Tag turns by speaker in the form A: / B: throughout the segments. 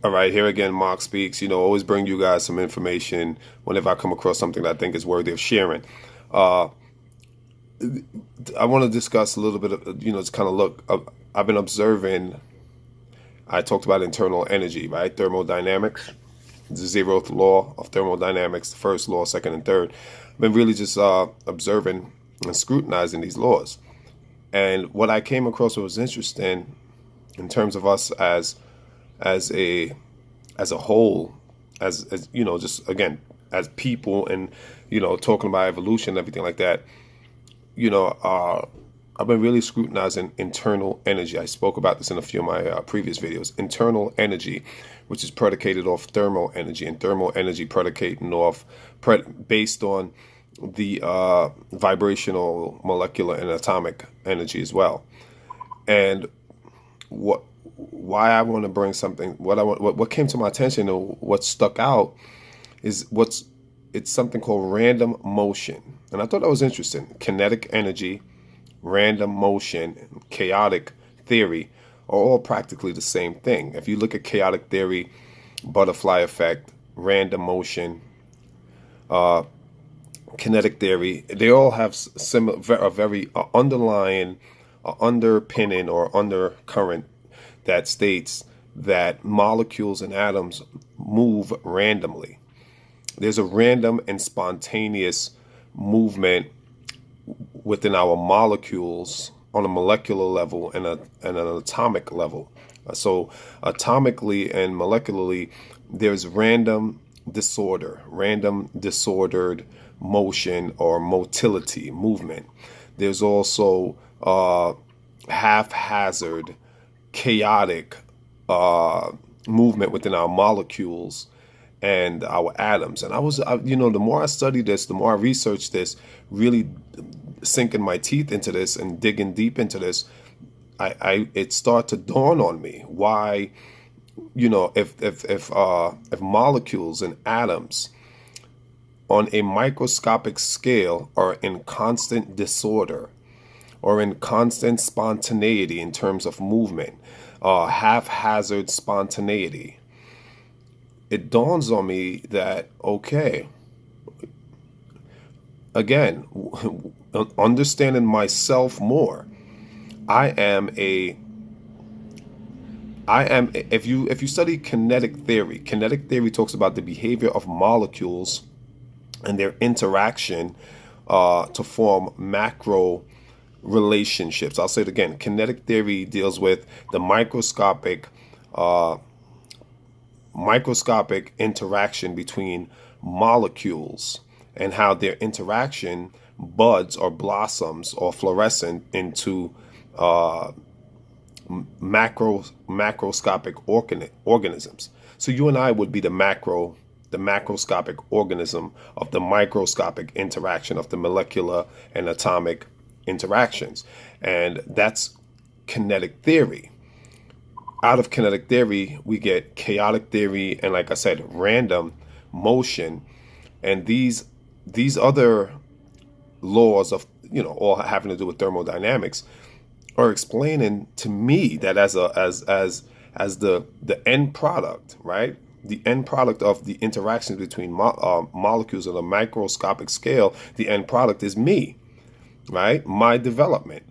A: All right, here again, Mark Speaks. Always bring you guys some information whenever I come across something that I think is worthy of sharing. Uh, I want to discuss a little bit of, just kind of look. I've been observing, I talked about internal energy, right? Thermodynamics, the zeroth law of thermodynamics, the first law, second, and third. I've been really just observing and scrutinizing these laws. And what I came across was interesting in terms of us as a as a whole, as just again as people, and talking about evolution and everything like that. I've been really scrutinizing internal energy. I spoke about this in a few of my previous videos. Internal energy, which is predicated off thermal energy, and thermal energy predicating off based on the vibrational, molecular, and atomic energy as well. And why I want to bring something, what came to my attention, or what stuck out, is it's something called random motion. And I thought that was interesting. Kinetic energy, random motion, and chaotic theory are all practically the same thing. If you look at chaotic theory, butterfly effect, random motion, kinetic theory, they all have similar, a very underlying, underpinning, or undercurrent that states that molecules and atoms move randomly. There's a random and spontaneous movement within our molecules on a molecular level and an atomic level. So atomically and molecularly, there's random disordered motion or motility, movement. There's also haphazard, chaotic movement within our molecules and our atoms. And the more I studied this, the more I researched this, really sinking my teeth into this and digging deep into this, it started to dawn on me why, if molecules and atoms on a microscopic scale are in constant disorder or in constant spontaneity in terms of movement, haphazard spontaneity, it dawns on me that, okay, again, understanding myself more, if you study kinetic theory talks about the behavior of molecules and their interaction to form macro relationships. I'll say it again. Kinetic theory deals with the microscopic interaction between molecules and how their interaction buds or blossoms or fluorescent into macroscopic organisms. So you and I would be the macroscopic organism of the microscopic interaction of the molecular and atomic interactions. And that's kinetic theory. Out of kinetic theory, we get chaotic theory and, like I said, random motion. And these other laws of, all having to do with thermodynamics are explaining to me that as the end product, right? The end product of the interactions between molecules on a microscopic scale, the end product is me, right? My development,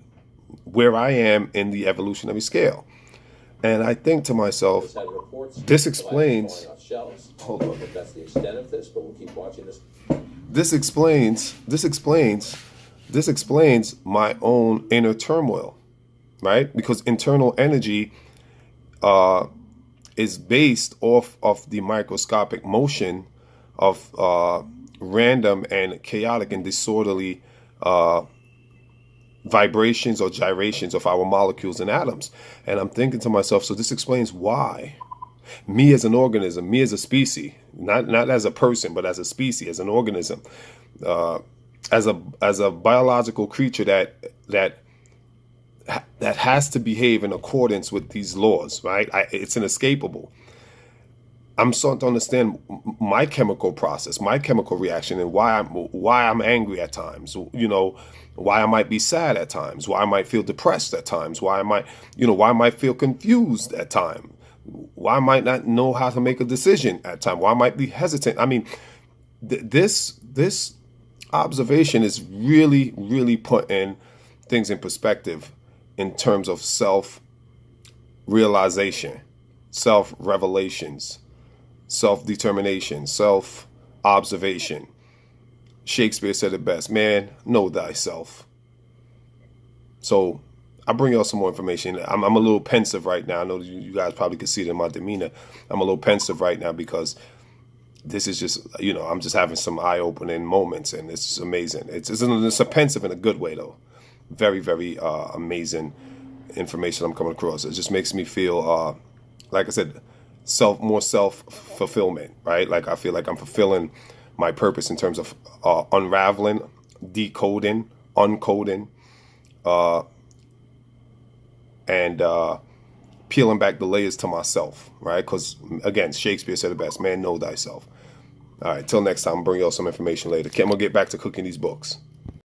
A: where I am in the evolutionary scale. And I think to myself, this explains. Hold on. That's the extent of this, but we'll keep watching this. This explains my own inner turmoil, right? Because internal energy is based off of the microscopic motion of random and chaotic and disorderly vibrations or gyrations of our molecules and atoms. And I'm thinking to myself, so this explains why me as an organism, me as a species, not as a person, but as a species, as an organism, as a biological creature that has to behave in accordance with these laws, right? It's inescapable. I'm starting to understand my chemical process, my chemical reaction, and why I'm angry at times. Why I might be sad at times, why I might feel depressed at times, why I might feel confused at times, Why I might not know how to make a decision at time? Why I might be hesitant? I mean, this observation is really, really putting things in perspective in terms of self-realization, self-revelations, self-determination, self-observation. Shakespeare said it best, man, know thyself. So I'll bring y'all some more information. I'm a little pensive right now. I know you guys probably can see it in my demeanor. I'm a little pensive right now because this is just, I'm just having some eye-opening moments, and it's just amazing. It's pensive in a good way, though. Very, very amazing information I'm coming across. It just makes me feel, like I said, more self-fulfillment, right? Like I feel like I'm fulfilling my purpose in terms of unraveling, decoding, uncoding, and peeling back the layers to myself, right? Because, again, Shakespeare said it best, man, know thyself. All right, till next time, I'll bring y'all some information later. I'm going to get back to cooking these books.